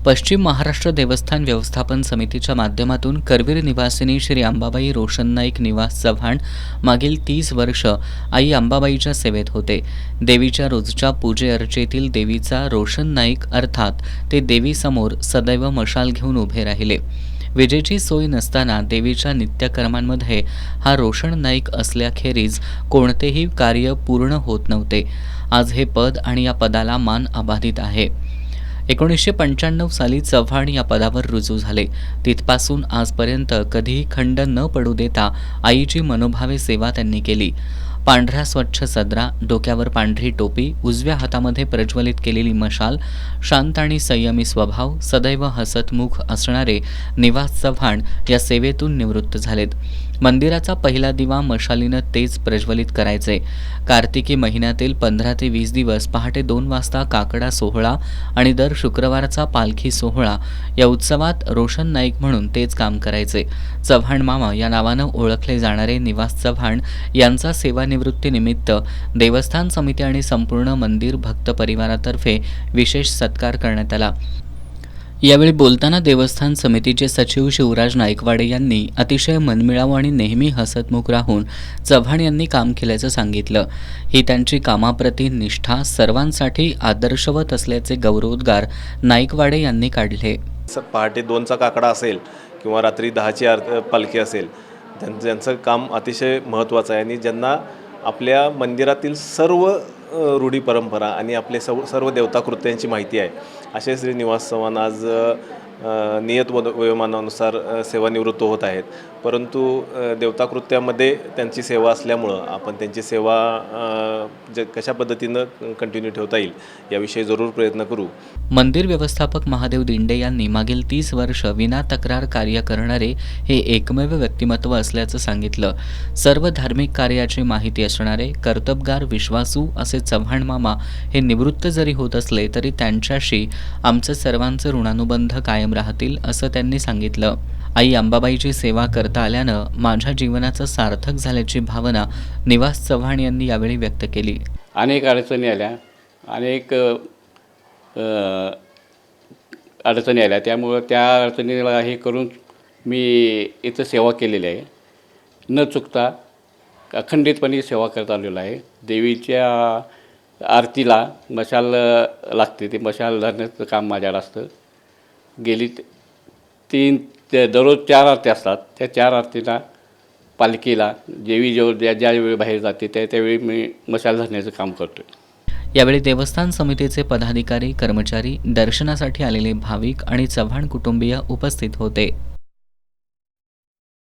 पश्चिम महाराष्ट्र देवस्थान व्यवस्थापन समितीच्या माध्यमातून करवीर निवासिनी श्री अंबाबाई रोशन नाईक निवास चव्हाण मागील 30 वर्ष आई अंबाबाईच्या सेवेत होते. देवीच्या रोजच्या पूजे अर्चेतील देवीचा रोशन नाईक अर्थात ते देवीसमोर सदैव मशाल घेऊन उभे राहिले. विजेची सोय नसताना देवीच्या नित्यकर्मांमध्ये हा रोशन नाईक असल्याखेरीज कोणतेही कार्य पूर्ण होत नव्हते. आज हे पद आणि या पदाला मान अबाधित आहे. 1995 साली चव्हाण या पदावर रुजू झाले. तिथपासून आजपर्यंत कधीही खंड न पडू देता आईची मनोभावे सेवा त्यांनी केली. पांढरा स्वच्छ सदरा, डोक्यावर पांढरी टोपी, उजव्या हातामध्ये प्रज्वलित केलेली मशाल, शांत आणि संयमी स्वभाव, सदैव हसतमुख असणारे निवास चव्हाण या सेवेतून निवृत्त झालेत. मंदिराचा पहिला दिवा मशालीनं तेच प्रज्वलित करायचे. कार्तिकी महिन्यातील 15 ते 20 दिवस पहाटे 2 वाजता काकडा सोहळा आणि दर शुक्रवारचा पालखी सोहळा या उत्सवात रोशन नाईक म्हणून तेच काम करायचे. चव्हाण मामा या नावानं ओळखले जाणारे निवास चव्हाण यांचा सेवानिवृत्तीनिमित्त देवस्थान समिती आणि संपूर्ण मंदिर भक्त परिवारातर्फे विशेष सत्कार करण्यात आला. यावेळी बोलताना देवस्थान समितीचे सचिव शिवराज नाईकवाडे यांनी अतिशय मनमिळावू आणि नेहमी हसतमुख राहून चव्हाण यांनी काम केल्याचं सांगितलं. ही त्यांची कामाप्रती निष्ठा सर्वांसाठी आदर्शवत असल्याचे गौरवोद्गार नाईकवाडे यांनी काढले. पहाटे 2चा काकडा असेल किंवा रात्री 10ची पालखी असेल, त्यांचं काम अतिशय महत्त्वाचं आहे आणि ज्यांना आपल्या मंदिरातील सर्व रूढी परंपरा आणि आपले सर्व देवताकृत्यांची माहिती आहे असे श्री निवास चव्हाण आज नियत वयोमानानुसार सेवानिवृत्त होत आहेत. परंतु देवताकृत्यामध्ये त्यांची सेवा असल्यामुळं आपण त्यांची सेवा कशा पद्धतीनं कंटिन्यू ठेवता येईल याविषयी जरूर प्रयत्न करू. मंदिर व्यवस्थापक महादेव दिंडे यांनी मागील 30 वर्ष विना तक्रार कार्य करणारे हे एकमेव व्यक्तिमत्व असल्याचं सांगितलं. सर्व धार्मिक कार्याची माहिती असणारे कर्तबगार विश्वासू असे चव्हाण मामा हे निवृत्त जरी होत असले तरी त्यांच्याशी आमचं सर्वांचं ऋणानुबंध कायम राहतील असं त्यांनी सांगितलं. आई अंबाबाईची सेवा करता आल्यानं माझ्या जीवनाचं सार्थक झाल्याची भावना निवास चव्हाण यांनी यावेळी व्यक्त केली. अनेक अडचणी आल्या, अनेक अडचणी आल्या, त्यामुळं त्या अडचणीला हे करून मी इथं सेवा केलेली आहे. न चुकता अखंडितपणे सेवा करत आलेलो आहे. देवीच्या आरतीला मशाल लागते, ते मशाल धरण्याचं काम माझ्याकडे असतं. गेली 3 दररोज 4 आरती असतात. त्या 4 आरतीला पालखीला देवी ज्यावेळी बाहेर जाते त्यावेळी मी मशाल धरण्याचं काम करतो. यावेळी देवस्थान समितीचे पदाधिकारी, कर्मचारी, दर्शनासाठी आलेले भाविक आणि चव्हाण कुटुंबीय उपस्थित होते.